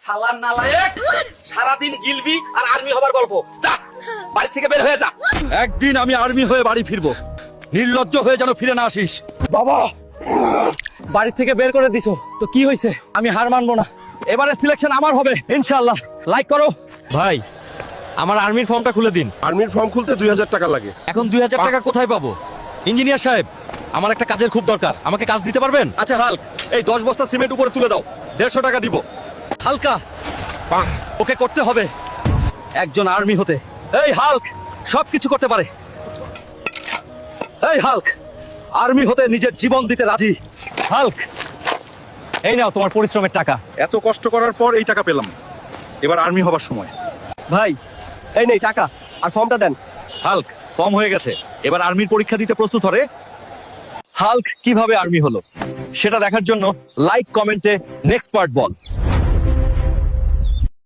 শালার নালায়েক, সারাদিন গিলবি আর আর্মি হবার গল্প। যা বাড়ি থেকে বের হয়ে যা। একদিন আমি আর্মি হয়ে বাড়ি ফিরবো, নির্লজ্জ হয়ে যেন ফিরে না আসিস। বাবা, বাড়ি থেকে বের করে দিছো তো কি হয়েছে? আমি হার মানবো না, এবারে সিলেকশন আমার হবে ইনশাআল্লাহ। লাইক করো। ভাই, আমার আর্মির ফর্মটা খুলে দিন। আর্মির ফর্ম খুলতে 2000 টাকা লাগে। এখন 2000 টাকা কোথায় পাবো? ইঞ্জিনিয়ার সাহেব, আমার একটা কাজের খুব দরকার, আমাকে কাজ দিতে পারবেন? আচ্ছা হাল্ক, এই 10 বস্তা সিমেন্ট উপরে তুলে দাও, 150 টাকা দিব। হালকা, ওকে করতে হবে একজন আর্মি হতে। এই হাল্ক সবকিছু করতে পারে। এই হাল্ক আর্মি হতে নিজের জীবন দিতে রাজি। হাল্ক, এই নাও তোমার পরিশ্রমের টাকা। এত কষ্ট করার পর এই টাকা পেলাম, এবার আর্মি হবার সময়। ভাই এই নেই টাকা, আর ফর্মটা দেন। হাল্ক, ফর্ম হয়ে গেছে, এবার আর্মির পরীক্ষা দিতে প্রস্তুত হরে। হাল্ক কিভাবে আর্মি হলো সেটা দেখার জন্য লাইক কমেন্টে নেক্সট পার্ট বল।